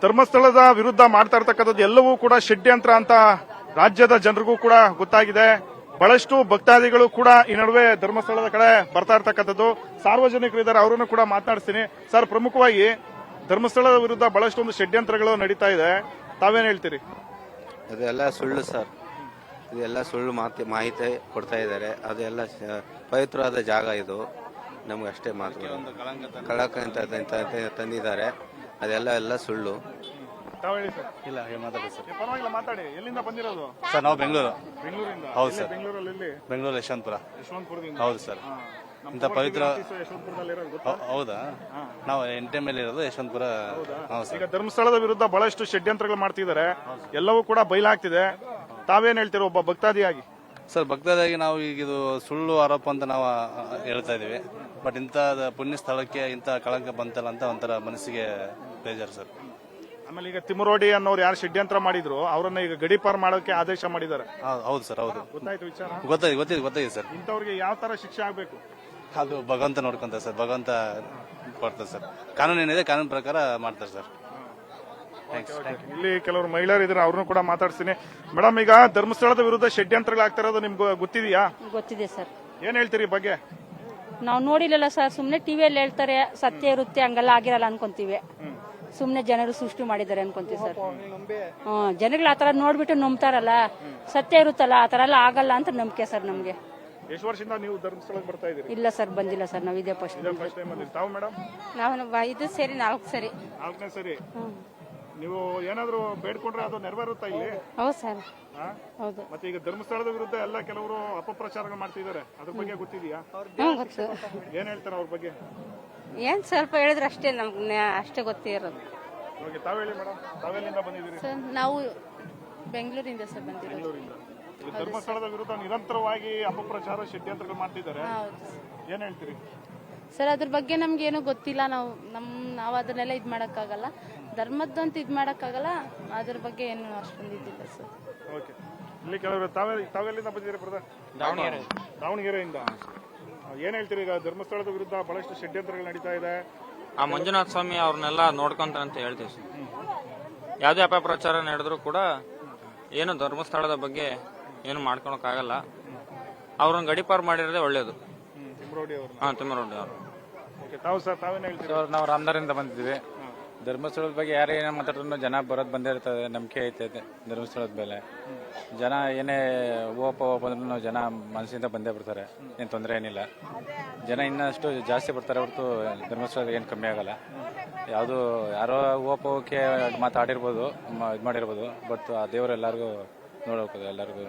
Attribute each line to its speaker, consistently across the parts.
Speaker 1: ಧರ್ಮಸ್ಥಳದ ವಿರುದ್ಧ ಮಾಡ್ತಾ ಇರ್ತಕ್ಕಂಥದ್ದು ಎಲ್ಲವೂ ಕೂಡ ಷಡ್ಯಂತ್ರ ಅಂತ ರಾಜ್ಯದ ಜನರಿಗೂ ಕೂಡ ಗೊತ್ತಾಗಿದೆ. ಬಹಳಷ್ಟು ಭಕ್ತಾದಿಗಳು ಕೂಡ ಈ ನಡುವೆ ಧರ್ಮಸ್ಥಳದ ಕಡೆ ಬರ್ತಾ ಇರ್ತಕ್ಕಂಥದ್ದು. ಸಾರ್ವಜನಿಕರು ಇದ್ದಾರೆ, ಅವರನ್ನು ಕೂಡ ಮಾತನಾಡಿಸ್ತೀನಿ. ಸರ್, ಪ್ರಮುಖವಾಗಿ ಧರ್ಮಸ್ಥಳದ ವಿರುದ್ಧ ಬಹಳಷ್ಟು ಷಡ್ಯಂತ್ರಗಳು ನಡೀತಾ ಇದೆ, ತಾವೇನ್ ಹೇಳ್ತೀರಿ?
Speaker 2: ಅದೆಲ್ಲ ಸುಳ್ಳು ಸರ್, ಇದೆಲ್ಲ ಸುಳ್ಳು ಮಾಹಿತಿ ಕೊಡ್ತಾ ಇದ್ದಾರೆ. ಅದೆಲ್ಲ ಪವಿತ್ರವಾದ ಜಾಗ ಇದು, ನಮ್ಗೆ ಅಷ್ಟೇ ಮಾತು. ಕಳಕ ಅಂತ ತಂದಿದ್ದಾರೆ, ಅದೆಲ್ಲ ಸುಳ್ಳು.
Speaker 3: ಇಲ್ಲ ಮಾತಾಡಿ ಸರ್.
Speaker 1: ಪರವಾಗಿಲ್ಲ, ಮಾತಾಡಿ. ಎಲ್ಲಿಂದ ಬಂದಿರೋದು
Speaker 3: ಸರ್? ನಾವು ಬೆಂಗಳೂರಿಂದ. ಹೌದು ಸರ್.
Speaker 1: ಬೆಂಗಳೂರಲ್ಲಿ
Speaker 3: ಬೆಂಗಳೂರು ಯಶವಂತಪುರದಿಂದ. ಹೌದು ಸರ್. ಇಂಥ ಪವಿತ್ರ. ಹೌದಾ? ನಾವು NTM ಮೇಲೆ ಇರೋದು ಯಶವಂತಪುರ.
Speaker 1: ಈಗ ಧರ್ಮಸ್ಥಳದ ವಿರುದ್ಧ ಬಹಳಷ್ಟು ಷಡ್ಯಂತ್ರಗಳು ಮಾಡ್ತಿದ್ದಾರೆ, ಎಲ್ಲವೂ ಕೂಡ ಬಯಲಾಗ್ತಿದೆ. ತಾವೇನ್ ಹೇಳ್ತೀರಾ ಒಬ್ಬ ಭಕ್ತಾದಿಯಾಗಿ?
Speaker 3: ಸರ್, ಭಕ್ತದಾಗಿ ನಾವು ಈಗ ಇದು ಸುಳ್ಳು ಆರೋಪ ಅಂತ ನಾವು ಹೇಳ್ತಾ ಇದೀವಿ. ಬಟ್ ಇಂಥ ಪುಣ್ಯ ಸ್ಥಳಕ್ಕೆ ಇಂಥ ಕಳಂಕ ಬಂತಲ್ಲ ಅಂತ ಒಂಥರ ಮನಸ್ಸಿಗೆ ಬೇಜಾರು ಸರ್.
Speaker 1: ಆಮೇಲೆ ಈಗ ತಿಮರೋಡಿ ಅನ್ನೋರು ಯಾರು ಷಡ್ಯಂತ್ರ ಮಾಡಿದ್ರು, ಅವರನ್ನ ಈಗ ಗಡೀಪಾರ್ ಮಾಡೋಕೆ ಆದೇಶ ಮಾಡಿದ್ದಾರೆ.
Speaker 3: ಹೌದು ಸರ್, ಹೌದು.
Speaker 1: ಗೊತ್ತಾಯ್ತು ವಿಚಾರ?
Speaker 3: ಗೊತ್ತಾಗಿದೆ ಸರ್.
Speaker 1: ಇಂಥವ್ರಿಗೆ ಯಾವ ತರ ಶಿಕ್ಷೆ ಆಗ್ಬೇಕು?
Speaker 3: ಅದು ಭಗವಂತ ನೋಡ್ಕೊಂತಾರೆ ಸರ್, ಭಗವಂತ ಕೊಡ್ತಾರೆ ಸರ್. ಕಾನೂನು ಏನಿದೆ ಕಾನೂನು ಪ್ರಕಾರ ಮಾಡ್ತಾರೆ ಸರ್.
Speaker 1: ಇಲ್ಲಿ ಕೆಲವರು ಮಹಿಳೆಯರು ಇದ್ರೆ ಅವ್ರನ್ನು ಕೂಡ ಮಾತಾಡ್ತೀನಿ. ಮೇಡಮ್, ಈಗ ಧರ್ಮಸ್ಥಳದ ವಿರುದ್ಧ ಷಡ್ಯಂತ್ರಗಳಾಗ್ತಾ ಇರೋದು ನಿಮ್ಗೆ ಗೊತ್ತಿದೆಯಾ?
Speaker 4: ಗೊತ್ತಿದೆ ಸರ್.
Speaker 1: ಏನ್ ಹೇಳ್ತೀರಿ ಬಗ್ಗೆ?
Speaker 4: ನಾವು ನೋಡಿಲ್ಲ ಸರ್, ಸುಮ್ನೆ ಟಿವಿಯಲ್ಲಿ ಹೇಳ್ತಾರೆ ಸತ್ಯ ಇರುತ್ತೆ, ಹಂಗೆಲ್ಲ ಆಗಿರಲ್ಲ ಅನ್ಕೊಂತೀವಿ. ಸುಮ್ನೆ ಜನರು ಸೃಷ್ಟಿ ಮಾಡಿದ್ದಾರೆ ಅನ್ಕೊಂತೀವಿ ಸರ್. ಜನಗಳು ಆತರ ನೋಡ್ಬಿಟ್ಟು ನಂಬ್ತಾರಲ್ಲ, ಸತ್ಯ ಇರುತ್ತಲ್ಲ, ಆತರ ಎಲ್ಲ ಆಗಲ್ಲ ಅಂತ ನಂಬಿಕೆ ಸರ್ ನಮ್ಗೆ.
Speaker 1: ಎಷ್ಟು ವರ್ಷದಿಂದ ನೀವು ಧರ್ಮಸ್ಥಳಕ್ಕೆ ಬರ್ತಾ ಇದ್ದೀರಿ?
Speaker 4: ಇಲ್ಲ ಸರ್, ಬಂದಿಲ್ಲ ಸರ್, ನಾವು ಇದೇ ಫಸ್ಟ್
Speaker 1: ಟೈಮ್ ಬಂದಿರಿ. ತಾವು ಮೇಡಮ್?
Speaker 4: ನಾವು ಇದು ಸೇರಿ 4 ಸರಿ.
Speaker 1: 4ನೇ ಸರಿ. ನೀವು ಏನಾದ್ರು ಬೇಡ್ಕೊಂಡ್ರೆ ಅದು ನೆರವೇರುತ್ತಾ ಇಲ್ಲಿ?
Speaker 4: ಹೌದು ಸರ್, ಹೌದು.
Speaker 1: ಮತ್ತೆ ಈಗ ಧರ್ಮಸ್ಥಳದ ವಿರುದ್ಧ ಎಲ್ಲ ಕೆಲವರು ಅಪಪ್ರಚಾರಗಳು ಮಾಡ್ತಿದ್ದಾರೆ, ಅದ್ರ ಬಗ್ಗೆ ಗೊತ್ತಿದೆಯಾ?
Speaker 4: ಗೊತ್ತು.
Speaker 1: ಏನ್ ಹೇಳ್ತಾರೆ ಅವ್ರ ಬಗ್ಗೆ?
Speaker 4: ಏನ್ ಸ್ವಲ್ಪ ಹೇಳಿದ್ರೆ ಅಷ್ಟೇ, ನಮ್ಗೆ ಅಷ್ಟೇ ಗೊತ್ತಿರೋದು.
Speaker 1: ತಾವ್ ಹೇಳಿ ಮೇಡಮ್, ತಾವೆಲ್ಲಿಂದ ಬಂದಿದ್ದೀರಿ?
Speaker 5: ಸರ್, ನಾವು ಬೆಂಗಳೂರಿಂದ ಸರ್ ಬಂದಿರೋದು.
Speaker 1: ಈಗ ಧರ್ಮಸ್ಥಳದ ವಿರುದ್ಧ ನಿರಂತರವಾಗಿ ಅಪಪ್ರಚಾರ ಷಡ್ಯಂತ್ರಗಳು ಮಾಡ್ತಿದ್ದಾರೆ, ಏನ್ ಹೇಳ್ತೀರಿ?
Speaker 5: ಸರ್, ಅದ್ರ ಬಗ್ಗೆ ನಮ್ಗೇನು ಗೊತ್ತಿಲ್ಲ. ನಾವು ಅದನ್ನೆಲ್ಲ ಇದ್ ಮಾಡಕ್ಕಾಗಲ್ಲ, ಧರ್ಮದ್ದಂತ ಇದ್ ಮಾಡಕ್ಕಾಗಲ್ಲ. ಅದ್ರ ಬಗ್ಗೆ ಏನು ಅಷ್ಟೊಂದು ಇದ್ದಿಲ್ಲ ಸರ್.
Speaker 1: ಓಕೆ. ಇಲ್ಲಿ ಕೆಲವರು ತಾವೆಲ್ಲಿಂದ ಬಂದಿದ್ದೀರಿ ಬ್ರದರ್? ದಾವಣಗೆರೆಯಿಂದ. ಏನ್ ಹೇಳ್ತೀರಿ? ಈಗ ಧರ್ಮಸ್ಥಳದ ವಿರುದ್ಧ ಬಹಳಷ್ಟು ಷಡ್ಯಂತ್ರಗಳು ನಡೀತಾ ಇದೆ.
Speaker 6: ಆ ಮಂಜುನಾಥ ಸ್ವಾಮಿ ಅವ್ರನ್ನೆಲ್ಲ ನೋಡ್ಕೊಂತ ಅಂತ ಹೇಳ್ತೀವಿ ಸರ್. ಯಾವುದೇ ಅಪಪ್ರಚಾರ ನಡೆದ್ರು ಕೂಡ ಏನು ಧರ್ಮಸ್ಥಳದ ಬಗ್ಗೆ ಏನು ಮಾಡ್ಕೊಳಕ್ಕಾಗಲ್ಲ. ಅವ್ರನ್ನ ಗಡಿಪಾರ್ ಮಾಡಿರೋದೇ ಒಳ್ಳೇದು.
Speaker 1: ತಿಮ್ಮರೋಡಿ ಅವರು.
Speaker 6: ತಿಮ್ಮರೋಡಿ ಅವರು.
Speaker 1: ತಾವು ಸರ್, ತಾವೇನ್ ಹೇಳ್ತೀರಿ?
Speaker 7: ನಾವು ರಾಮನಗರದಿಂದ ಬಂದಿದ್ವಿ. ಧರ್ಮಸ್ಥಳದ ಬಗ್ಗೆ ಯಾರೇ ಏನೇ ಮಾತಾಡಿದ್ರು ಜನ ಬರೋದು ಬಂದೇ ಇರ್ತದೆ, ನಂಬಿಕೆ ಐತೆ ಧರ್ಮಸ್ಥಳದ ಮೇಲೆ. ಜನ ಏನೇ ಓಪ ಬಂದ್ರೂ ಜನ ಮನಸ್ಸಿಂದ ಬಂದೇ ಬರ್ತಾರೆ, ಏನು ತೊಂದರೆ ಏನಿಲ್ಲ. ಜನ ಇನ್ನಷ್ಟು ಜಾಸ್ತಿ ಬರ್ತಾರೆ ಹೊರತು ಧರ್ಮಸ್ಥಳದ ಏನು ಕಮ್ಮಿ ಆಗಲ್ಲ. ಯಾವುದು ಯಾರೋ ಓಪೋಕೆ ಮಾತಾಡಿರ್ಬೋದು, ಇದು ಮಾಡಿರ್ಬೋದು, ಬಟ್ ಆ ದೇವರು ಎಲ್ಲರಿಗೂ ನೋಡೋಕೋದು, ಎಲ್ಲರಿಗೂ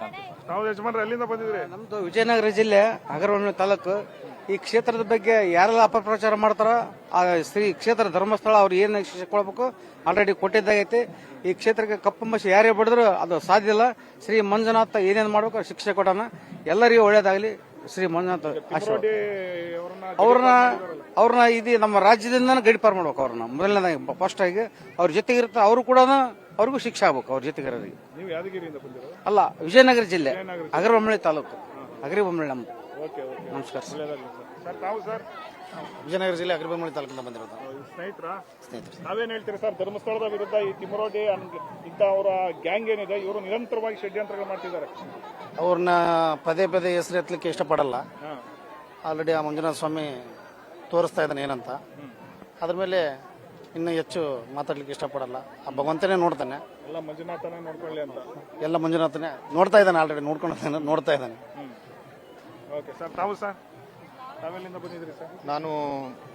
Speaker 7: ಶಾಂತಿ.
Speaker 1: ತಾವು ಯಜಮಾನ್ರು ಎಲ್ಲಿಂದ ಬಂದಿದ್ರಿ?
Speaker 8: ನಮ್ದು ವಿಜಯನಗರ ಜಿಲ್ಲೆ ಹಗರವಳ್ಳಿ ತಾಲೂಕು. ಈ ಕ್ಷೇತ್ರದ ಬಗ್ಗೆ ಯಾರೆಲ್ಲ ಅಪಪ್ರಚಾರ ಮಾಡ್ತಾರ, ಆ ಶ್ರೀ ಕ್ಷೇತ್ರ ಧರ್ಮಸ್ಥಳ ಅವ್ರು ಏನ್ ಶಿಕ್ಷೆ ಕೊಡ್ಬೇಕು ಆಲ್ರೆಡಿ ಕೊಟ್ಟಿದ್ದಾಗೈತಿ. ಈ ಕ್ಷೇತ್ರಕ್ಕೆ ಕಪ್ಪು ಮಸಿ ಯಾರೇ ಬಡಿದ್ರು ಅದು ಸಾಧ್ಯ ಇಲ್ಲ. ಶ್ರೀ ಮಂಜುನಾಥ ಏನೇನ್ ಮಾಡ್ಬೇಕು ಶಿಕ್ಷೆ ಕೊಟ್ಟಾನ, ಎಲ್ಲರಿಗೂ ಒಳ್ಳೇದಾಗ್ಲಿ. ಶ್ರೀ ಮಂಜುನಾಥ ಅವ್ರನ್ನ ಇದು ನಮ್ಮ ರಾಜ್ಯದಿಂದ ಗಡಿಪಾರು ಮಾಡ್ಬೇಕು. ಅವ್ರನ್ನ ಮೊದಲನೇದಾಗಿ ಫಸ್ಟ್ ಆಗಿ ಅವ್ರ ಜೊತೆಗಿರ್ತ ಅವರು ಕೂಡ ಅವ್ರಿಗೂ ಶಿಕ್ಷೆ ಆಗ್ಬೇಕು. ಅವ್ರ ಜೊತೆಗಿರೋರಿಗೆ. ಅಲ್ಲ, ವಿಜಯನಗರ ಜಿಲ್ಲೆ ಹಗರಬೊಮ್ಮಳಿ ತಾಲೂಕು, ಹಗರಿಬೊಮ್ಮಳಿ ನಮ್ದು. ನಮಸ್ಕಾರ
Speaker 1: ಸರ್.
Speaker 8: ವಿಜಯನಗರ ಜಿಲ್ಲೆ ಹಗರಿಬೊಮ್ಮಳಿ ತಾಲೂಕಿಂದ ಬಂದಿರೋದು.
Speaker 1: ಸ್ನೇಹಿತರು, ನಾವೇನ್ ಹೇಳ್ತೀರಿ ಸರ್? ಧರ್ಮಸ್ಥಳದ ವಿರುದ್ಧ ಈ ತಿಮ್ಮರೋಡಿ ಇಂತ ಅವರ ಗ್ಯಾಂಗ್ ಏನಿದೆ, ಇವರು ನಿರಂತರವಾಗಿ ಷಡ್ಯಂತ್ರಗಳು ಮಾಡ್ತಿದ್ದಾರೆ.
Speaker 8: ಅವ್ರನ್ನ ಪದೇ ಪದೇ ಹೆಸರು ಎತ್ತಲಿಕ್ಕೆ ಇಷ್ಟಪಡಲ್ಲ. ಆಲ್ರೆಡಿ ಆ ಮಂಜುನಾಥ ಸ್ವಾಮಿ ತೋರಿಸ್ತಾ ಇದ್ದಾನೆ ಏನಂತ. ಅದ್ರ ಮೇಲೆ ಇನ್ನು ಹೆಚ್ಚು ಮಾತಾಡ್ಲಿಕ್ಕೆ ಇಷ್ಟಪಡಲ್ಲ. ಆ ಭಗವಂತನೇ ನೋಡ್ತಾನೆ,
Speaker 1: ಎಲ್ಲ ಮಂಜುನಾಥನೇ ನೋಡ್ಕೊಳ್ಳಿ ಅಂತ.
Speaker 8: ಎಲ್ಲ ಮಂಜುನಾಥನೇ ನೋಡ್ತಾ ಇದ್ದಾನೆ, ಆಲ್ರೆಡಿ ನೋಡ್ತಾ ಇದ್ದಾನೆ.
Speaker 1: ಓಕೆ ಸರ್, ತಾವು ಸರ್ ತಾವೆಲ್ಲಿಂದ ಬಂದಿದ್ರಿ ಸರ್?
Speaker 9: ನಾನು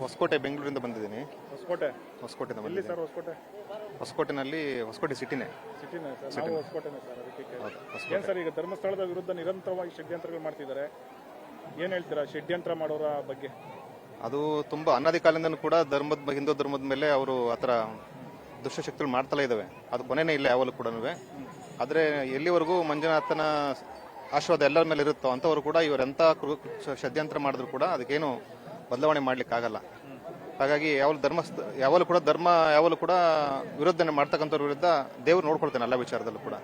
Speaker 9: ಹೊಸಕೋಟೆ, ಬೆಂಗಳೂರಿಂದ ಬಂದಿದ್ದೀನಿ.
Speaker 1: ಹೊಸಕೋಟೆಯಿಂದ ಬಂದಿದ್ದೀನಿ ಸರ್.
Speaker 9: ಹೊಸಕೋಟೆನಲ್ಲಿ ಹೊಸಕೋಟೆ ಸಿಟಿನೇ
Speaker 1: ಸರ್. ನಾವು ಹೊಸಕೋಟೆನೇ ಸರ್. ಅದಕ್ಕೆ ಏನ್ ಸರ್, ಈಗ ಧರ್ಮಸ್ಥಳದ ವಿರುದ್ಧ ನಿರಂತರವಾಗಿ ಷಡ್ಯಂತ್ರಗಳು ಮಾಡ್ತಿದ್ದಾರೆ, ಏನ್ ಹೇಳ್ತೀರಾ ಷಡ್ಯಂತ್ರ ಮಾಡೋರ ಬಗ್ಗೆ?
Speaker 9: ಅದು ತುಂಬಾ ಅನಾದಿ ಕಾಲದಿಂದನೂ ಕೂಡ ಹಿಂದೂ ಧರ್ಮದ ಮೇಲೆ ಅವರು ಆತರ ದುಷ್ಟಶಕ್ತಿಗಳು ಮಾಡ್ತಲೇ ಇದಾವೆ. ಅದು ಕೊನೆನೇ ಇಲ್ಲ ಯಾವಾಗಲೂ ಕೂಡ. ಆದ್ರೆ ಎಲ್ಲಿವರೆಗೂ ಮಂಜುನಾಥನ ಆಶೀರ್ವಾದ ಎಲ್ಲರ ಮೇಲೆ ಇರುತ್ತೋ ಅಂತವರು ಕೂಡ ಇವರೆಂತ ಷಡ್ಯಂತ್ರ ಮಾಡಿದ್ರು ಕೂಡ ಅದಕ್ಕೇನು ಬದಲಾವಣೆ ಮಾಡ್ಲಿಕ್ಕೆ ಆಗಲ್ಲ. ಹಾಗಾಗಿ ಯಾವಾಗಲೂ ಕೂಡ ವಿರೋಧನೆ ಮಾಡ್ತಕ್ಕಂಥವ್ರ ವಿರುದ್ಧ ದೇವ್ರು ನೋಡ್ಕೊಳ್ತಾನೆ ಎಲ್ಲ ವಿಚಾರದಲ್ಲೂ ಕೂಡ.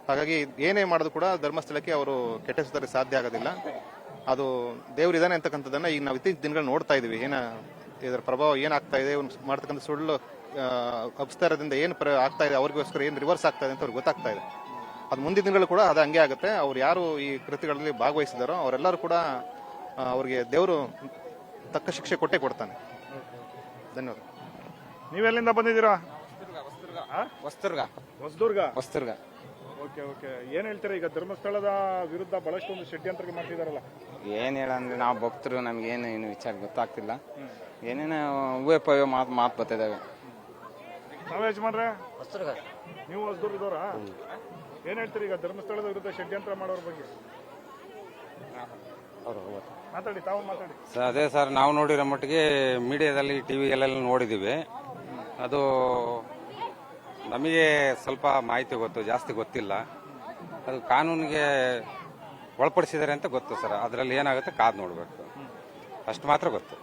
Speaker 9: ಹಾಗಾಗಿ ಏನೇ ಮಾಡೋದು ಕೂಡ ಧರ್ಮಸ್ಥಳಕ್ಕೆ ಅವರು ಕೆಟ್ಟಿಸೋದಕ್ಕೆ ಸಾಧ್ಯ ಆಗೋದಿಲ್ಲ. ಅದು ದೇವ್ರಿದಾನೆ ಅಂತಕ್ಕಂಥದ್ದನ್ನ ಈಗ ನಾವು ಇತ್ತೀಚಿನ ದಿನಗಳು ನೋಡ್ತಾ ಇದೀವಿ. ಇದರ ಪ್ರಭಾವ ಏನಾಗ್ತಾ ಇದೆ, ಮಾಡ್ತಕ್ಕಂಥ ಸುಳ್ಳು ಹಬ್ಸ್ತಾ ಇರೋದ್ರಿಂದ ಏನು ಆಗ್ತಾ ಇದೆ, ಅವ್ರಿಗೋಸ್ಕರ ಏನು ರಿವರ್ಸ್ ಆಗ್ತಾ ಇದೆ ಅಂತ ಅವ್ರಿಗೆ ಗೊತ್ತಾಗ್ತಾ ಇದೆ. ಅದು ಮುಂದಿನ ದಿನಗಳು ಕೂಡ ಅದು ಹಂಗೆ ಆಗುತ್ತೆ. ಅವ್ರು ಯಾರು ಈ ಕೃತ್ಯಗಳಲ್ಲಿ ಭಾಗವಹಿಸಿದಾರೋ ಅವರೆಲ್ಲರೂ ಕೂಡ ಅವ್ರಿಗೆ ದೇವರು ತಕ್ಕ ಶಿಕ್ಷೆ ಕೊಟ್ಟೇ ಕೊಡ್ತಾನೆ. ಧನ್ಯವಾದ.
Speaker 1: ನೀವೆಲ್ಲಿಂದ ಬಂದಿದ್ದೀರಾ?
Speaker 8: ಹೊಸದುರ್ಗ.
Speaker 1: ಹೊಸದುರ್ಗ. Okay okay. ಏನ್ ಹೇಳ್ತೀರಾ ಈಗ ಧರ್ಮಸ್ಥಳದ ವಿರುದ್ಧ ಬಹಳಷ್ಟು ಒಂದು ಷಡ್ಯಂತ್ರ ಮಾಡ್ತಿದಾರಲ್ಲ?
Speaker 10: ಏನ್ ಹೇಳಂದ್ರೆ ನಾವು ಭಕ್ತರು, ನಮ್ಗೇನು ಏನು ವಿಚಾರ ಗೊತ್ತಾಗ್ತಿಲ್ಲ. ಏನೇನೋ ಹೂವೆ ಪವೆ ಮಾತು ಬರ್ತಿದ್ದಾವೆ.
Speaker 1: ನಾವೇ ಯಜಮಾನ್ರೆ ನೀವು ಹೊಸದುರ್ಗದವ್ರಾ? ಏನ್ ಹೇಳ್ತೀರಿ ಈಗ ಧರ್ಮಸ್ಥಳದ ವಿರುದ್ಧ ಷಡ್ಯಂತ್ರ ಮಾಡೋರ ಬಗ್ಗೆ? ಮಾತಾಡಿ, ತಾವು ಮಾತಾಡಿ
Speaker 10: ಸರ್. ಅದೇ ಸರ್, ನಾವು ನೋಡಿರೋ ಮಟ್ಟಿಗೆ ಮೀಡಿಯಾದಲ್ಲಿ ಟಿವಿ ಎಲ್ಲ ನೋಡಿದೀವಿ. ಅದು ನಮಗೆ ಸ್ವಲ್ಪ ಮಾಹಿತಿ ಗೊತ್ತು, ಜಾಸ್ತಿ ಗೊತ್ತಿಲ್ಲ. ಅದು ಕಾನೂನಿಗೆ ಒಳಪಡಿಸಿದ್ದಾರೆ ಅಂತ ಗೊತ್ತು ಸರ್. ಅದರಲ್ಲಿ ಏನಾಗುತ್ತೆ ಕಾದ್ ನೋಡ್ಬೇಕು, ಅಷ್ಟು ಮಾತ್ರ ಗೊತ್ತು.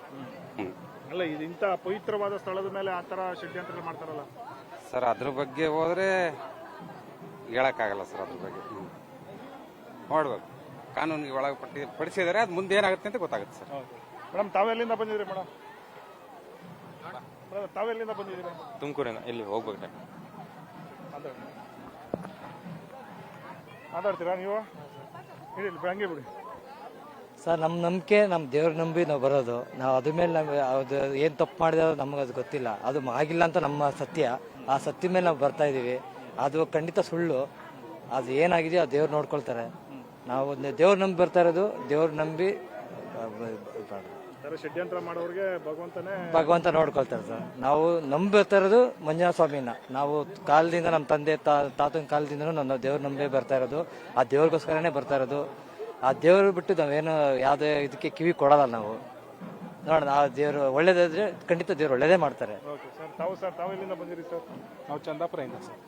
Speaker 1: ಅಲ್ಲ, ಇದು ಇಂಥ ಪವಿತ್ರವಾದ ಸ್ಥಳದ ಮೇಲೆ ಆತರ ಷಡ್ಯಂತ್ರ ಮಾಡ್ತಾರಲ್ಲ
Speaker 10: ಸರ್. ಅದ್ರ ಬಗ್ಗೆ ಹೋದ್ರೆ ಹೇಳಕ್ಕಾಗಲ್ಲ ಸರ್. ಅದ್ರ ಬಗ್ಗೆ ನೋಡ್ಬೇಕು, ಕಾನೂನಿಗೆ ಪಡಿಸಿದರೆ ಅದು ಮುಂದೆ ಏನಾಗುತ್ತೆ ಅಂತ ಗೊತ್ತಾಗುತ್ತೆ ಸರ್.
Speaker 1: ಮೇಡಮ್, ತಾವೆಲ್ಲಿಂದ ಬಂದಿದ್ರಿ ಮೇಡಮ್? ತಾವೆಲ್ಲಿಂದ ಬಂದಿದ್ದೀರಾ?
Speaker 10: ತುಮಕೂರಿನ. ಎಲ್ಲಿ ಹೋಗ್ಬೇಕು?
Speaker 1: ಮಾತಾಡ್ತೀರಾ ನೀವು? ಹಂಗೆ ಬಿಡಿ
Speaker 11: ಸರ್. ನಮ್ಮ ನಂಬಿಕೆ, ನಮ್ಮ ದೇವ್ರ ನಂಬಿ ನಾವು ಬರೋದು. ನಾವು ಅದ್ರ ಮೇಲೆ ಅದು ಏನು ತಪ್ಪು ಮಾಡಿದೆ ನಮಗೆ ಅದು ಗೊತ್ತಿಲ್ಲ. ಅದು ಆಗಿಲ್ಲ ಅಂತ ನಮ್ಮ ಸತ್ಯ. ಆ ಸತ್ಯ ಮೇಲೆ ನಾವು ಬರ್ತಾ ಇದೀವಿ. ಅದು ಖಂಡಿತ ಸುಳ್ಳು. ಅದು ಏನಾಗಿದೆಯೋ ಆ ದೇವ್ರು ನೋಡ್ಕೊಳ್ತಾರೆ. ನಾವು ದೇವ್ರ ನಂಬಿ ಬರ್ತಾ ಇರೋದು. ದೇವ್ರ ನಂಬಿ
Speaker 1: ಷಡ್ಯಂತ್ರ ಮಾಡೋರಿಗೆ
Speaker 11: ಭಗವಂತ ನೋಡ್ಕೊಳ್ತಾರೆ ಸರ್. ನಾವು ನಂಬಿ ಬರ್ತಾ ಇರೋದು ಮಂಜುನಾಥ ಸ್ವಾಮಿನ. ನಾವು ಕಾಲದಿಂದ ನಮ್ಮ ತಂದೆ ತಾತನ ಕಾಲದಿಂದನೂ ನಾವು ದೇವ್ರ ನಂಬಿ ಬರ್ತಾ ಇರೋದು. ಆ ದೇವ್ರಿಗೋಸ್ಕರನೇ ಬರ್ತಾ ಇರೋದು. ಆ ದೇವ್ರು ಬಿಟ್ಟು ನಾವೇನು ಯಾವುದೇ ಇದಕ್ಕೆ ಕಿವಿ ಕೊಡಲ್ಲ ನಾವು. ನೋಡೋಣ, ಆ ದೇವ್ರು ಒಳ್ಳೇದಾದ್ರೆ ಖಂಡಿತ ದೇವ್ರು ಒಳ್ಳೇದೇ ಮಾಡ್ತಾರೆ.
Speaker 1: ತಾವು ಎಲ್ಲಿಂದ ಬಂದಿರಿ ಸರ್?
Speaker 7: ನಾವು ಚಂದಾಪುರದಿಂದ ಸರ್.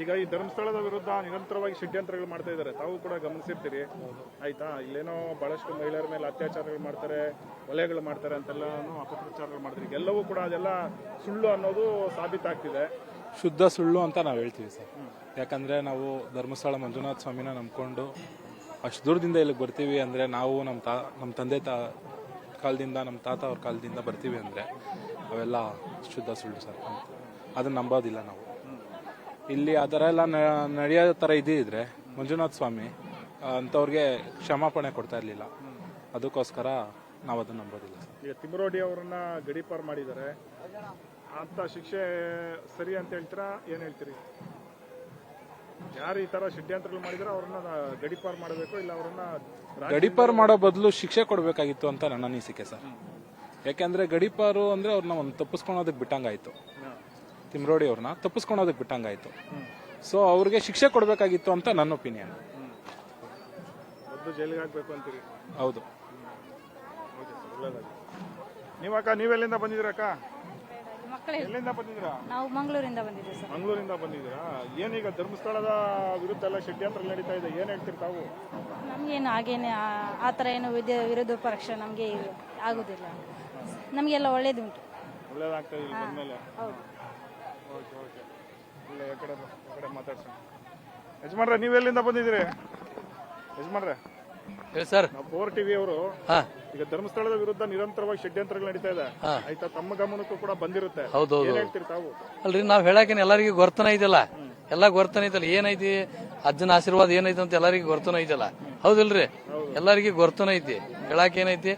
Speaker 1: ಈಗ ಈ ಧರ್ಮಸ್ಥಳದ ವಿರುದ್ಧ ನಿರಂತರವಾಗಿ ಷಡ್ಯಂತ್ರಗಳು ಮಾಡ್ತಾ ಇದ್ದಾರೆ, ತಾವು ಕೂಡ ಗಮನಿಸಿರ್ತೀರಿ ಆಯ್ತಾ? ಇಲ್ಲೇನೋ ಬಹಳಷ್ಟು ಮಹಿಳೆಯರ ಮೇಲೆ ಅತ್ಯಾಚಾರಗಳು ಮಾಡ್ತಾರೆ, ಕೊಲೆಗಳು ಮಾಡ್ತಾರೆ ಅಂತೆಲ್ಲಾನು ಅಪಪ್ರಚಾರಗಳು ಮಾಡ್ತಾರೆ. ಎಲ್ಲವೂ ಕೂಡ ಅದೆಲ್ಲ ಸುಳ್ಳು ಅನ್ನೋದು ಸಾಬೀತಾಗ್ತಿದೆ.
Speaker 7: ಶುದ್ಧ ಸುಳ್ಳು ಅಂತ ನಾವು ಹೇಳ್ತೀವಿ ಸರ್. ಯಾಕಂದ್ರೆ ನಾವು ಧರ್ಮಸ್ಥಳ ಮಂಜುನಾಥ ಸ್ವಾಮಿನ ನಂಬ್ಕೊಂಡು ಅಷ್ಟು ದೂರದಿಂದ ಇಲ್ಲಿಗೆ ಬರ್ತೀವಿ ಅಂದ್ರೆ, ನಾವು ನಮ್ಮ ತಂದೆ ಕಾಲದಿಂದ, ನಮ್ಮ ತಾತ ಅವ್ರ ಕಾಲದಿಂದ ಬರ್ತೀವಿ ಅಂದ್ರೆ ಅವೆಲ್ಲ ಶುದ್ಧ ಸುಳ್ಳು ಸರ್. ಅದನ್ನ ನಂಬೋದಿಲ್ಲ ನಾವು. ಇಲ್ಲಿ ಆ ಥರ ಎಲ್ಲ ನಡೆಯೋ ಥರ ಇದ್ದಿದ್ರೆ ಮಂಜುನಾಥ ಸ್ವಾಮಿ ಅಂಥವ್ರಿಗೆ ಕ್ಷಮಾಪಣೆ ಕೊಡ್ತಾ ಇರಲಿಲ್ಲ. ಅದಕ್ಕೋಸ್ಕರ ನಾವು ಅದನ್ನ ನಂಬೋದಿಲ್ಲ ಸರ್.
Speaker 1: ಈಗ ತಿಮ್ಮರೋಡಿ ಅವರನ್ನ ಗಡೀಪಾರ್ ಮಾಡಿದ್ದಾರೆ ಅಂತ ಶಿಕ್ಷೆ ಸರಿ ಅಂತ ಹೇಳ್ತೀರಾ? ಏನ್ ಹೇಳ್ತೀರಿ? ಯಾರು ಈ ತರ ಷಡ್ಯಂತ್ರಗಳು ಮಾಡಿದ್ರೆ ಅವ್ರನ್ನ ಗಡೀಪಾರ್ ಮಾಡಬೇಕು, ಇಲ್ಲ ಅವರನ್ನ
Speaker 7: ಗಡೀಪಾರ್ ಮಾಡೋ ಬದಲು ಶಿಕ್ಷೆ ಕೊಡಬೇಕಾಗಿತ್ತು ಅಂತ ನನ್ನ ಅನಿಸಿಕೆ ಸರ್. ಯಾಕೆಂದ್ರೆ ಗಡೀಪಾರು ಅಂದ್ರೆ ಅವ್ರನ್ನ ಒಂದು ತಪ್ಪಿಸ್ಕೊಳೋದಕ್ಕೆ ಬಿಟ್ಟಂಗಾಯ್ತು. ತಿಮ್ರೋಡಿ ಅವ್ರನ್ನ ತಪ್ಪಿಸ್ಕೊಳೋದಕ್ಕೆ ಬಿಟ್ಟಂಗಾಯ್ತು. ಸೊ ಅವ್ರಿಗೆ ಶಿಕ್ಷೆ ಕೊಡಬೇಕಾಗಿತ್ತು ಅಂತ ನನ್ನ ಒಪಿನಿಯನ್.
Speaker 1: ಜೈಲಿಗೆ ಹಾಕ್ಬೇಕು ಅಂತೀರಿ?
Speaker 7: ಹೌದು.
Speaker 1: ನೀವಕ್ಕ, ನೀವೆಲ್ಲಿಂದ ಬಂದಿದ್ದೀರಕ್ಕ? ಎಲ್ಲಿಂದ ಬಂದಿದ್ದೀರಾ?
Speaker 4: ನಾವು ಮಂಗಳೂರಿಂದ ಬಂದಿದ್ದೀವಿ ಸರ್.
Speaker 1: ಮಂಗಳೂರಿಂದ ಬಂದಿದ್ದೀರಾ? ಏನೀಗ ಧರ್ಮಸ್ಥಳದ ವಿರುದ್ಧ ಎಲ್ಲ ಷಡ್ಯಂತ್ರ ನಡೀತಾ ಇದೆ, ಏನ್ ಹೇಳ್ತೀರಿ ತಾವು?
Speaker 4: ನಮಗೇನು ಹಾಗೇನೆ ಆ ಥರ ಏನು ವಿರೋಧ ಪಕ್ಷ ನಮಗೆ ಆಗುದಿಲ್ಲ. ನಮಗೆಲ್ಲ ಒಳ್ಳೇದುಂಟು.
Speaker 1: ಒಳ್ಳೇದಾಗ್ತಾ ಇದೆ ಬಂದ್ಮೇಲೆ?
Speaker 4: ಹೌದು.
Speaker 1: Okay okay. ಇಲ್ಲ, ಈ ಕಡೆ ಮಾತಾಡ್ಸೋಣ. ಯಜಮಾನ್ರೆ, ನೀವೆಲ್ಲಿಂದ ಬಂದಿದ್ದೀರಿ? ಯಜಮಾನ್ರೆ
Speaker 11: ಸರ್,
Speaker 1: ನಾವು ಪವರ್ ಟಿವಿ ಅವರು ಈಗ ಧರ್ಮಸ್ಥಳದ ವಿರುದ್ಧ ನಿರಂತರವಾಗಿ ಷಡ್ಯಂತ್ರಗಳು ನಡೀತಾ ಇದೆ ಆಯ್ತಾ? ತಮ್ಮ ಗಮನಕ್ಕೂ ಕೂಡ ಬಂದಿರುತ್ತೆ. ಏನ್ ಹೇಳ್ತೀರಿ ತಾವು?
Speaker 11: ಅಲ್ರಿ, ನಾವ್ ಹೇಳಕೇನೆ ಎಲ್ಲರಿಗೂ ಗೊರ್ತನ ಐತಲ್ಲ, ಎಲ್ಲ ಗೊರ್ತನ ಐತಲ್ಲ. ಏನೈತಿ ಅಜ್ಜನ ಆಶೀರ್ವಾದ ಏನೈತಿ ಅಂತ ಎಲ್ಲರಿಗೂ ಗೊರ್ತನ ಐತಲ್ಲ, ಹೌದಿಲ್ರಿ? ಎಲ್ಲರಿಗೂ ಗೊರ್ತನ ಐತಿ. ಹೇಳಕ್ ಏನೈತಿ,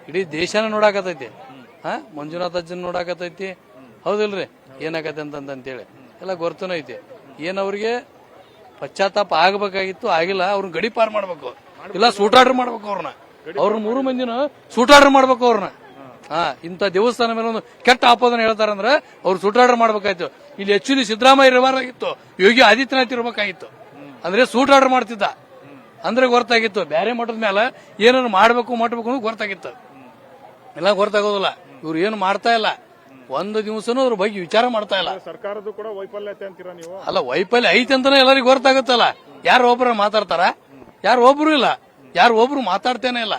Speaker 11: ಇಡೀ ದೇಶನ ನೋಡಾಕತೈತಿ. ಮಂಜುನಾಥ ಅಜ್ಜನ ನೋಡಾಕತೈತಿ, ಹೌದಿಲ್ರಿ? ಏನಾಗತ್ತೆ ಅಂತಂತೇಳಿ ಎಲ್ಲ ಗೊರ್ತನ ಐತಿ. ಏನವ್ರಿಗೆ ಪಶ್ಚಾತ್ತಾಪ ಆಗಬೇಕಾಗಿತ್ತು, ಆಗಿಲ್ಲ. ಅವ್ರನ್ನ ಗಡಿಪಾರ್ ಮಾಡ್ಬೇಕು, ಇಲ್ಲ ಸೂಟಾರ್ಡರ್ ಮಾಡ್ಬೇಕು. ಅವ್ರನ್ನ 3 ಮಂದಿನ ಸೂಟಾರ್ಡರ್ ಮಾಡ್ಬೇಕು ಅವ್ರನ್ನ. ಇಂಥ ದೇವಸ್ಥಾನ ಮೇಲೆ ಒಂದು ಕೆಟ್ಟ ಆಪಾದನೆ ಹೇಳ್ತಾರಂದ್ರೆ ಅವ್ರು ಸೂಟಾರ್ಡರ್ ಮಾಡ್ಬೇಕಾಯ್ತು. ಇಲ್ಲಿ ಆಕ್ಚುಲಿ ಸಿದ್ದರಾಮಯ್ಯ ಇರಬಾರ್ದಾಗಿತ್ತು, ಯೋಗಿ ಆದಿತ್ಯನಾಥ್ ಇರಬೇಕಾಗಿತ್ತು. ಅಂದ್ರೆ ಸೂಟಾರ್ಡರ್ ಮಾಡ್ತಿದ್ದ ಅಂದ್ರೆ ಗೊತ್ತಾಗಿತ್ತು. ಬೇರೆ ಮಠದ ಮೇಲೆ ಏನೇನು ಮಾಡ್ಬೇಕು ಅಂತ ಗೊತ್ತಾಗಿತ್ತು. ಎಲ್ಲ ಗೊತ್ತಾಗೋದಿಲ್ಲ. ಇವ್ರು ಏನು ಮಾಡ್ತಾ ಇಲ್ಲ, ಒಂದು ದಿವಸನೂ ಅದ್ರ ಬಗ್ಗೆ ವಿಚಾರ ಮಾಡ್ತಾ ಇಲ್ಲ.
Speaker 1: ಸರ್ಕಾರದ್ದು ಕೂಡ ವೈಫಲ್ಯತೆ ಅಂತೀರಾ ನೀವು?
Speaker 11: ಅಲ್ಲ, ವೈಫಲ್ಯ ಐತಿ ಅಂತಾನೆ ಎಲ್ಲರಿಗೂ ಗೊತ್ತಾಗುತ್ತಲ್ಲ. ಯಾರು ಒಬ್ಬರು ಮಾತಾಡ್ತಾರ? ಯಾರು ಒಬ್ರು ಇಲ್ಲ, ಯಾರು ಒಬ್ರು ಮಾತಾಡ್ತೇನೆ ಇಲ್ಲ.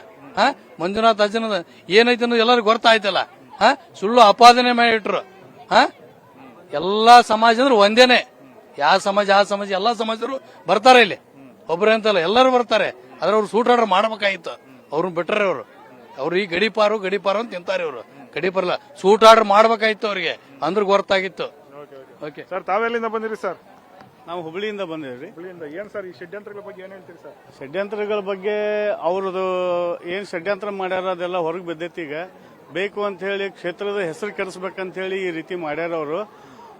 Speaker 11: ಮಂಜುನಾಥ ಅಜ್ಜನದ ಏನೈತೆ ಅನ್ನೋದು ಎಲ್ಲರಿಗೂ ಗೊತ್ತಾಯ್ತಲ್ಲ. ಸುಳ್ಳು ಅಪಾದನೆ ಮಾಡಿಟ್ರು. ಎಲ್ಲಾ ಸಮಾಜ ಅಂದ್ರೆ ಒಂದೇನೆ. ಯಾವ ಸಮಾಜ ಆ ಸಮಾಜ ಎಲ್ಲಾ ಸಮಾಜರು ಬರ್ತಾರೆ ಇಲ್ಲಿ, ಒಬ್ರು ಅಂತಲ್ಲ, ಎಲ್ಲರೂ ಬರ್ತಾರೆ. ಆದ್ರೆ ಅವ್ರು ಸೂಟಾರ್ಡರ್ ಮಾಡ್ಬೇಕಾಗಿತ್ತು. ಅವ್ರನ್ನ ಬಿಟ್ರೆ ಅವ್ರು ಈ ಗಡಿಪಾರು ಅಂತ ತಿಂತಾರೆ. ಇವರು ಗಡಿಪಾರಲ್ಲ, ಸೂಟಾರ್ಡರ್ ಮಾಡ್ಬೇಕಾಗಿತ್ತು ಅವ್ರಿಗೆ, ಅಂದ್ರೆ ಗೊತ್ತಾಗಿತ್ತು. ಓಕೆ
Speaker 1: ಸರ್ ತಾವೆಲ್ಲಿಂದ ಬಂದಿರಿ ಸರ್?
Speaker 12: ನಾವು ಹುಬ್ಳಿಯಿಂದ ಬಂದಿವ್ರಿ.
Speaker 1: ಹುಬ್ಳಿಯಿಂದ. ಏನ್ ಸರ್ ಈ ಷಡ್ಯಂತ್ರಗಳ ಬಗ್ಗೆ ಏನ್ ಹೇಳ್ತೀರಿ ಸರ್?
Speaker 12: ಷಡ್ಯಂತ್ರಗಳ ಬಗ್ಗೆ ಅವ್ರದ್ದು ಏನ್ ಷಡ್ಯಂತ್ರ ಮಾಡ್ಯಾರ ಅದೆಲ್ಲ ಹೊರಗೆ ಬಿದ್ದೈತಿ. ಈಗ ಬೇಕು ಅಂತ ಹೇಳಿ ಕ್ಷೇತ್ರದ ಹೆಸರು ಕೆಡಿಸ್ಬೇಕಂತ ಹೇಳಿ ಈ ರೀತಿ ಮಾಡ್ಯಾರ ಅವರು.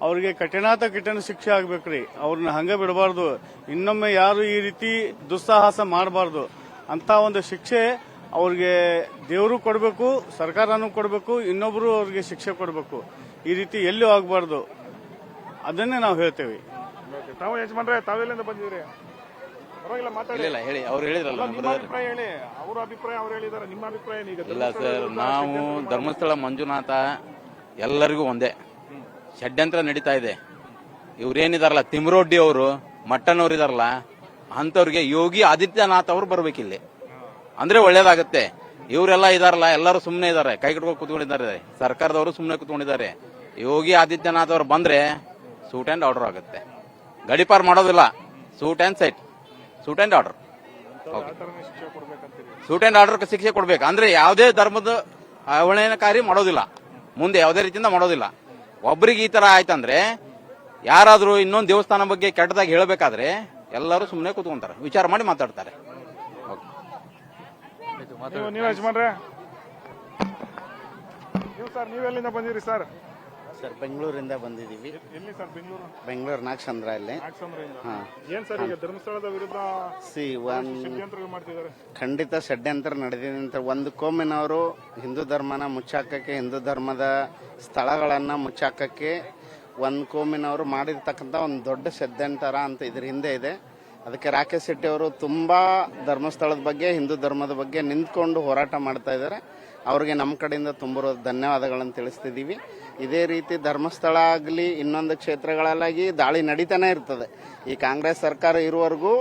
Speaker 12: ಅವ್ರಿಗೆ ಕಠಿಣಾತ ಕಠಿಣ ಶಿಕ್ಷೆ ಆಗ್ಬೇಕ್ರಿ. ಅವ್ರನ್ನ ಹಂಗ ಬಿಡಬಾರ್ದು. ಇನ್ನೊಮ್ಮೆ ಯಾರು ಈ ರೀತಿ ದುಸ್ಸಾಹಸ ಮಾಡಬಾರ್ದು ಅಂತ ಒಂದು ಶಿಕ್ಷೆ ಅವ್ರಿಗೆ ದೇವರು ಕೊಡಬೇಕು, ಸರ್ಕಾರನೂ ಕೊಡಬೇಕು, ಇನ್ನೊಬ್ರು ಅವ್ರಿಗೆ ಶಿಕ್ಷೆ ಕೊಡಬೇಕು. ಈ ರೀತಿ ಎಲ್ಲೂ ಆಗಬಾರ್ದು. ಅದನ್ನೇ ನಾವು ಹೇಳ್ತೇವೆ.
Speaker 1: ತಾವು ಯಜಮಾನ್ರೆ ತಾವೆಲ್ಲಿಂದ ಬಂದಿದ್ರಿ? ಪರವಾಗಿಲ್ಲ ಮಾತಾಡಿ.
Speaker 13: ಹೇಳಿ, ಅವ್ರು ಹೇಳಿದ್ರಲ್ಲ
Speaker 1: ಅಲ್ಲ, ನಿಮ್ಮ ಅಭಿಪ್ರಾಯ ಹೇಳಿ. ಅವ್ರ ಅಭಿಪ್ರಾಯ ಅವ್ರು ಹೇಳಿದಾರೆ, ನಿಮ್ಮ ಅಭಿಪ್ರಾಯ ಈಗ?
Speaker 13: ಇಲ್ಲ ಸರ್, ನಾವು ಧರ್ಮಸ್ಥಳ ಮಂಜುನಾಥ ಎಲ್ಲರಿಗೂ ಒಂದೇ. ಷಡ್ಯಂತ್ರ ನಡೀತಾ ಇದೆ. ಇವ್ರೇನಿದಾರಲ್ಲ ತಿಮ್ರೋಡ್ಡಿ ಅವರು, ಮಟ್ಟನವ್ರು ಇದಾರಲ್ಲ, ಅಂತವ್ರಿಗೆ ಯೋಗಿ ಆದಿತ್ಯನಾಥ್ ಅವರು ಬರ್ಬೇಕಿಲ್ಲಿ ಅಂದ್ರೆ ಒಳ್ಳೇದಾಗತ್ತೆ. ಇವರೆಲ್ಲ ಇದಾರಲ್ಲ, ಎಲ್ಲರೂ ಸುಮ್ಮನೆ ಇದಾರೆ, ಕೈ ಕಟ್ಕೊಂಡು ಕುತ್ಕೊಂಡಿದ್ದಾರೆ. ಸರ್ಕಾರದವರು ಸುಮ್ಮನೆ ಕುತ್ಕೊಂಡಿದ್ದಾರೆ. ಯೋಗಿ ಆದಿತ್ಯನಾಥ್ ಅವರು ಬಂದ್ರೆ ಸೂಟ್ ಅಂಡ್ ಆರ್ಡರ್ ಆಗುತ್ತೆ. ಗಡಿಪಾರ್ ಮಾಡೋದಿಲ್ಲ. Shoot and sight, shoot and order, shoot and order ಶಿಕ್ಷೆ ಕೊಡ್ಬೇಕು. ಅಂದ್ರೆ ಯಾವುದೇ ಧರ್ಮದ ಅವಹೇಳನಕಾರಿ ಮಾಡೋದಿಲ್ಲ, ಮುಂದೆ ಯಾವುದೇ ರೀತಿಯಿಂದ ಮಾಡೋದಿಲ್ಲ. ಒಬ್ಬರಿಗೆ ಈ ತರ ಆಯ್ತಂದ್ರೆ ಯಾರಾದ್ರೂ ಇನ್ನೊಂದು ದೇವಸ್ಥಾನ ಬಗ್ಗೆ ಕೆಟ್ಟದಾಗಿ ಹೇಳಬೇಕಾದ್ರೆ ಎಲ್ಲರೂ ಸುಮ್ಮನೆ ಕೂತ್ಕೊಂತಾರೆ, ವಿಚಾರ ಮಾಡಿ ಮಾತಾಡ್ತಾರೆ.
Speaker 1: ನೀವು ಯಜಮಾನ್ರೆ? ನೀವು ಸರ್, ನೀವೆಲ್ಲಿಂದ ಬಂದಿರಿ ಸರ್?
Speaker 14: ಸರ್ ಬೆಂಗಳೂರಿಂದ ಬಂದಿದ್ದೀವಿ.
Speaker 1: ಎಲ್ಲಿ ಸರ್ ಬೆಂಗಳೂರು?
Speaker 14: ಬೆಂಗಳೂರು ನಾಗಸಂದ್ರ ಅಲ್ಲಿ.
Speaker 1: ಏನ್ ಸರ್ ಈಗ ಧರ್ಮಸ್ಥಳದ ವಿರುದ್ಧ ಷಡ್ಯಂತ್ರಗಳು ಮಾಡ್ತಿದ್ದಾರೆ?
Speaker 14: ಖಂಡಿತ ಷಡ್ಯಂತ್ರ ನಡೆದಿದೆ ಅಂತ. ಒಂದು ಕೋಮಿನವರು ಹಿಂದೂ ಧರ್ಮನ ಮುಚ್ಚಾಕಕ್ಕೆ, ಹಿಂದೂ ಧರ್ಮದ ಸ್ಥಳಗಳನ್ನ ಮುಚ್ಚಾಕಕ್ಕೆ ಒಂದು ಕೋಮಿನವರು ಮಾಡಿರ್ತಕ್ಕಂಥ ಒಂದು ದೊಡ್ಡ ಷಡ್ಯಂತರ ಅಂತ ಇದ್ರ ಹಿಂದೆ ಇದೆ. ಅದಕ್ಕೆ ರಾಕೇಶ್ ಶೆಟ್ಟಿ ಅವರು ತುಂಬಾ ಧರ್ಮಸ್ಥಳದ ಬಗ್ಗೆ, ಹಿಂದೂ ಧರ್ಮದ ಬಗ್ಗೆ ನಿಂತ್ಕೊಂಡು ಹೋರಾಟ ಮಾಡ್ತಾ ಇದ್ದಾರೆ. ಅವ್ರಿಗೆ ನಮ್ಮ ಕಡೆಯಿಂದ ತುಂಬಿರೋ ಧನ್ಯವಾದಗಳನ್ನು ತಿಳಿಸ್ತಿದ್ದೀವಿ. ಇದೇ ರೀತಿ ಧರ್ಮಸ್ಥಳ ಆಗಲಿ ಇನ್ನೊಂದು ಕ್ಷೇತ್ರಗಳಲ್ಲಾಗಿ ದಾಳಿ ನಡೀತಾನೆ ಇರ್ತದೆ. ಈ ಕಾಂಗ್ರೆಸ್ ಸರ್ಕಾರ ಇರುವವರೆಗೂ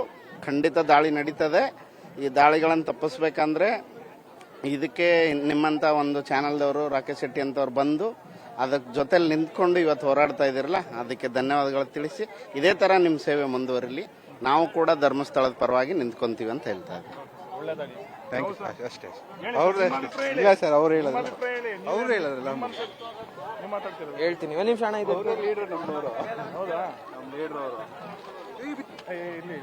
Speaker 14: ಖಂಡಿತ ದಾಳಿ ನಡೀತದೆ. ಈ ದಾಳಿಗಳನ್ನು ತಪ್ಪಿಸ್ಬೇಕಂದ್ರೆ ಇದಕ್ಕೆ ನಿಮ್ಮಂತ ಒಂದು ಚಾನಲ್ದವರು ರಾಕೇಶ್ ಶೆಟ್ಟಿ ಅಂತವ್ರು ಬಂದು ಅದಕ್ಕೆ ಜೊತೆಲಿ ನಿಂತ್ಕೊಂಡು ಇವತ್ತು ಹೋರಾಡ್ತಾ ಇದ್ದೀರಲ್ಲ, ಅದಕ್ಕೆ ಧನ್ಯವಾದಗಳು ತಿಳಿಸಿ ಇದೇ ತರ ನಿಮ್ಮ ಸೇವೆ ಮುಂದುವರಿಲಿ. ನಾವು ಕೂಡ ಧರ್ಮಸ್ಥಳದ ಪರವಾಗಿ ನಿಂತ್ಕೊಂತೀವಿ ಅಂತ ಹೇಳ್ತಾ ಇದ್ದೀವಿ.
Speaker 9: ಅಷ್ಟೇ. ಇಲ್ಲ ಸರ್, ಅವ್ರು ಹೇಳೋದು ಅವ್ರು ಹೇಳೋದಿಲ್ಲ.
Speaker 13: ಹೇಳ್ತೀನಿ, ಒಂದು ನಿಮಿಷ ಅಣ್ಣ. ಇದು
Speaker 1: ಲೀಡರ್ ನಮ್ಮವರು. ಹೌದಾ? ನಮ್ಮ ಲೀಡರ್ ಅವರು ಇಲ್ಲಿ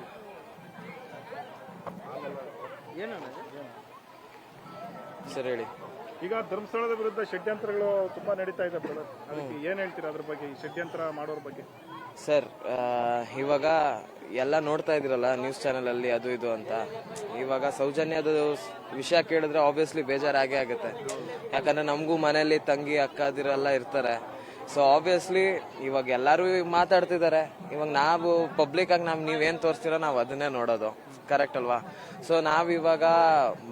Speaker 13: ಸರ್ ಹೇಳಿ.
Speaker 1: ಈಗ ಧರ್ಮಸ್ಥಳದ ವಿರುದ್ಧ ಷಡ್ಯಂತ್ರಗಳು ತುಂಬಾ ನಡೀತಾ ಇದೆ ಬ್ರದರ್, ಅದಕ್ಕೆ ಏನ್ ಹೇಳ್ತೀರಾ ಅದ್ರ ಬಗ್ಗೆ, ಈ ಷಡ್ಯಂತ್ರ ಮಾಡೋರ ಬಗ್ಗೆ?
Speaker 13: ಸರ್ ಇವಾಗ ಎಲ್ಲ ನೋಡ್ತಾ ಇದ್ರಲ್ಲ ನ್ಯೂಸ್ ಚಾನೆಲ್ ಅಲ್ಲಿ ಅದು ಇದು ಅಂತ. ಇವಾಗ ಸೌಜನ್ಯದ ವಿಷಯ ಕೇಳಿದ್ರೆ ಆಬ್ವಿಯಸ್ಲಿ ಬೇಜಾರಾಗೇ ಆಗುತ್ತೆ. ಯಾಕಂದ್ರೆ ನಮಗೂ ಮನೆಯಲ್ಲಿ ತಂಗಿ ಅಕ್ಕದಿರೆಲ್ಲ ಇರ್ತಾರೆ. ಸೊ ಆಬ್ವಿಯಸ್ಲಿ ಇವಾಗ ಎಲ್ಲರೂ ಮಾತಾಡ್ತಿದ್ದಾರೆ. ಇವಾಗ ನಾವು ಪಬ್ಲಿಕ್ ಆಗಿ ನೀವೇನ್ ತೋರಿಸ್ತೀರೋ ನಾವು ಅದನ್ನೇ ನೋಡೋದು, ಕರೆಕ್ಟ್ ಅಲ್ವಾ? ಸೊ ನಾವಿವಾಗ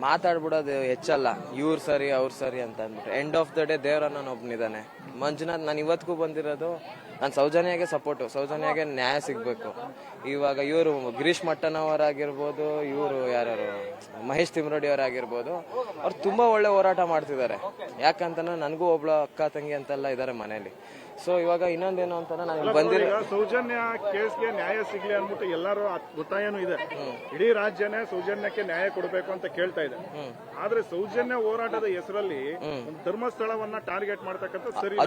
Speaker 13: ಮಾತಾಡ್ಬಿಡೋದು ಹೆಚ್ಚಲ್ಲ, ಇವ್ರು ಸರಿ ಅವ್ರು ಸರಿ ಅಂತ ಅಂದ್ಬಿಟ್ಟು. ಎಂಡ್ ಆಫ್ ದ ಡೇ ದೇವರನ್ನ ಒಬ್ಬನಿದ್ದಾನೆ. ಮಂಜುನಾಥ್ ನಾನು ಇವತ್ತಿಗೂ ಬಂದಿರೋದು ನಾನು ಸೌಜನ್ಯಗೆ ಸಪೋರ್ಟು, ಸೌಜನ್ಯಗೆ ನ್ಯಾಯ ಸಿಗ್ಬೇಕು. ಇವಾಗ ಇವರು ಗಿರೀಶ್ ಮಟ್ಟನವರಾಗಿರ್ಬೋದು, ಇವರು ಯಾರ್ಯಾರು ಮಹೇಶ್ ತಿಮ್ರೋಡಿ ಅವರಾಗಿರ್ಬೋದು, ಅವ್ರು ತುಂಬಾ ಒಳ್ಳೆ ಹೋರಾಟ ಮಾಡ್ತಿದ್ದಾರೆ. ಯಾಕಂತಂದ್ರೆ ನನಗೂ ಒಬ್ಳು ಅಕ್ಕ ತಂಗಿ ಅಂತೆಲ್ಲ ಇದಾರೆ ಮನೇಲಿ. ಸೊ ಇವಾಗ ಇನ್ನೊಂದೇನು ಅಂತ ನಾನು ಬಂದಿರೋ
Speaker 1: ಸೌಜನ್ಯ ಕೇಸ್ಗೆ ನ್ಯಾಯ ಸಿಗ್ಲಿ ಅಂದ್ಬಿಟ್ಟು ಎಲ್ಲರೂ ಒತ್ತಾಯನೂ ಇದೆ. ಇಡೀ ರಾಜ್ಯನೇ ಸೌಜನ್ಯಕ್ಕೆ ನ್ಯಾಯ ಕೊಡಬೇಕು ಅಂತ ಕೇಳ್ತಾ ಇದೆ. ಆದ್ರೆ ಸೌಜನ್ಯ ಹೋರಾಟದ ಹೆಸರಲ್ಲಿ ಧರ್ಮಸ್ಥಳವನ್ನ ಟಾರ್ಗೆಟ್ ಮಾಡ್ತಕ್ಕಂಥ ಸರಿ,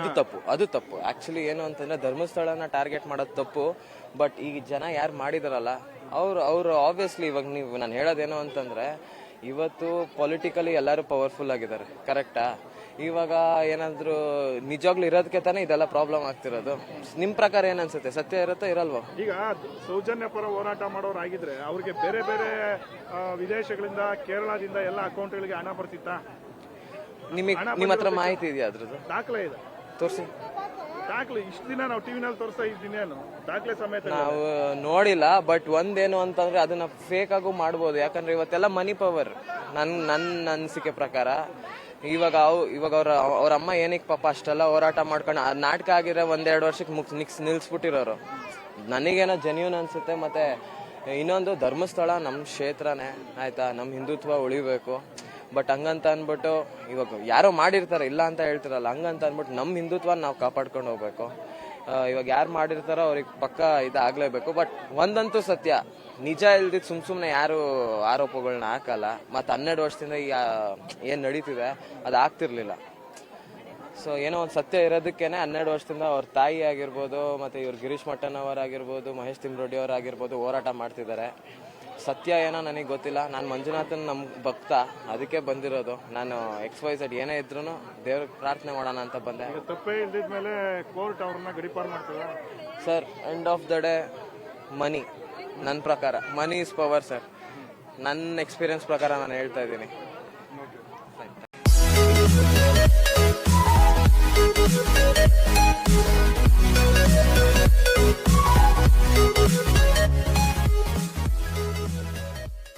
Speaker 13: ಅದು ತಪ್ಪು. ಆಕ್ಚುಲಿ ಏನು ಅಂತಂದ್ರೆ ಧರ್ಮಸ್ಥಳನ ಟಾರ್ಗೆಟ್ ಮಾಡೋದು ತಪ್ಪು. ಬಟ್ ಈಗ ಜನ ಯಾರು ಮಾಡಿದಾರಲ್ಲ ಅವ್ರು ಆಬ್ವಿಯಸ್ಲಿ ಇವಾಗ ನೀವು ನಾನು ಹೇಳೋದೇನು ಅಂತಂದ್ರೆ, ಇವತ್ತು ಪೊಲಿಟಿಕಲಿ ಎಲ್ಲರೂ ಪವರ್ಫುಲ್ ಆಗಿದ್ದಾರೆ, ಕರೆಕ್ಟಾ? ಇವಾಗ ಏನಾದ್ರು ನಿಜವಾಗ್ಲೂ ಇರೋದಕ್ಕೆ ತಾನೇ ಇದೆಲ್ಲ ಪ್ರಾಬ್ಲಮ್ ಆಗ್ತಿರೋದು. ನಿಮ್ ಪ್ರಕಾರ ಏನ್ ಅನ್ಸುತ್ತೆ, ಸತ್ಯ ಇರುತ್ತೋ ಇರಲ್ವೋ?
Speaker 1: ಈಗ ಸೌಜನ್ಯ ಪರ ಹೋರಾಟ ಮಾಡೋರಾಗಿದ್ರೆ ಅವ್ರಿಗೆ ಬೇರೆ ಬೇರೆ ವಿದೇಶಗಳಿಂದ, ಕೇರಳದಿಂದ ಎಲ್ಲ ಅಕೌಂಟ್ಗಳಿಗೆ ಹಣ ಬರ್ತಿತ್ತಾ?
Speaker 13: ನಿಮ್ಮ ಹತ್ರ ಮಾಹಿತಿ ಇದೆಯಾ ಅದ್ರದ್ದು?
Speaker 1: ದಾಖಲೆ ಇದೆ,
Speaker 13: ತೋರಿಸಿ.
Speaker 1: ದಾಖಲೆ ಇಷ್ಟು ದಿನ ನಾವು ಟಿವಿನಲ್ಲಿ ತೋರಿಸ್ತಾ ಇದ್ದೀನೇನು ದಾಖಲೆ ಸಮೇತ
Speaker 13: ನಾವು ನೋಡಿಲ್ಲ. ಬಟ್ ಒಂದೇನು ಅಂತಂದ್ರೆ ಅದನ್ನ ಫೇಕ್ ಆಗು ಮಾಡ್ಬೋದು. ಯಾಕಂದ್ರೆ ಇವತ್ತೆಲ್ಲ ಮನಿ ಪವರ್. ನನ್ನ ಅನಿಸಿಕೆ ಪ್ರಕಾರ ಇವಾಗ ಅವ್ರ ಅಮ್ಮ ಏನಕ್ಕೆ ಪಾಪ ಅಷ್ಟೆಲ್ಲ ಹೋರಾಟ ಮಾಡ್ಕೊಂಡು ನಾಟಕ ಆಗಿರೋ 1-2 ವರ್ಷಕ್ಕೆ ನಿಲ್ಸ್ಬಿಟ್ಟಿರೋರು. ನನಗೇನೋ ಜೆನ್ಯೂನ್ ಅನ್ಸುತ್ತೆ. ಮತ್ತೆ ಇನ್ನೊಂದು ಧರ್ಮಸ್ಥಳ ನಮ್ಮ ಕ್ಷೇತ್ರನೇ ಆಯ್ತಾ, ನಮ್ಮ ಹಿಂದುತ್ವ ಉಳಿಬೇಕು. ಬಟ್ ಹಂಗಂತ ಅನ್ಬಿಟ್ಟು ಇವಾಗ ಯಾರೋ ಮಾಡಿರ್ತಾರೆ, ಇಲ್ಲ ಅಂತ ಹೇಳ್ತಿರಲ್ಲ, ಹಂಗಂತ ಅನ್ಬಿಟ್ಟು ನಮ್ಮ ಹಿಂದುತ್ವ ನಾವು ಕಾಪಾಡ್ಕೊಂಡು ಹೋಗ್ಬೇಕು. ಇವಾಗ ಯಾರು ಮಾಡಿರ್ತಾರೋ ಅವ್ರಿಗೆ ಪಕ್ಕ ಇದಾಗ್ಲೇಬೇಕು. ಬಟ್ ಒಂದಂತೂ ಸತ್ಯ, ನಿಜ ಇಲ್ದಿದ್ ಸುಮ್ನೆ ಯಾರು ಆರೋಪಗಳನ್ನ ಹಾಕಲ್ಲ. ಮತ್ತೆ 12 ವರ್ಷದಿಂದ ಏನ್ ನಡೀತಿದೆ ಅದು ಆಗ್ತಿರ್ಲಿಲ್ಲ. ಸೊ ಏನೋ ಒಂದು ಸತ್ಯ ಇರೋದಕ್ಕೇನೆ 12 ವರ್ಷದಿಂದ ಅವ್ರ ತಾಯಿ ಆಗಿರ್ಬೋದು ಮತ್ತೆ ಇವ್ರು ಗಿರೀಶ್ ಮಟ್ಟನ್ ಅವರಾಗಿರ್ಬೋದು, ಮಹೇಶ್ ತಿಮ್ರೋಡಿ ಅವರಾಗಿರ್ಬೋದು ಹೋರಾಟ ಮಾಡ್ತಿದ್ದಾರೆ. ಸತ್ಯ ಏನೋ ನನಗೆ ಗೊತ್ತಿಲ್ಲ. ನಾನು ಮಂಜುನಾಥನ್ ನಮ್ಮ ಭಕ್ತ, ಅದಕ್ಕೆ ಬಂದಿರೋದು. ನಾನು XYZ ಏನೇ ಇದ್ರು ದೇವ್ರಿಗೆ ಪ್ರಾರ್ಥನೆ ಮಾಡೋಣ ಅಂತ ಬಂದೆ.
Speaker 1: ತಪ್ಪೇ ಇಲ್ದಿದ್ಮೇಲೆ ಕೋರ್ಟ್ ಅವ್ರನ್ನ ಗಡಿಪಾರು ಮಾಡ್ತದ
Speaker 13: sir. End of the day money, ನನ್ನ ಪ್ರಕಾರ ಮನಿ ಇಸ್ ಪವರ್ ಸರ್. ನನ್ನ ಎಕ್ಸ್ಪೀರಿಯನ್ಸ್ ಪ್ರಕಾರ ನಾನು ಹೇಳ್ತಾ ಇದ್ದೀನಿ.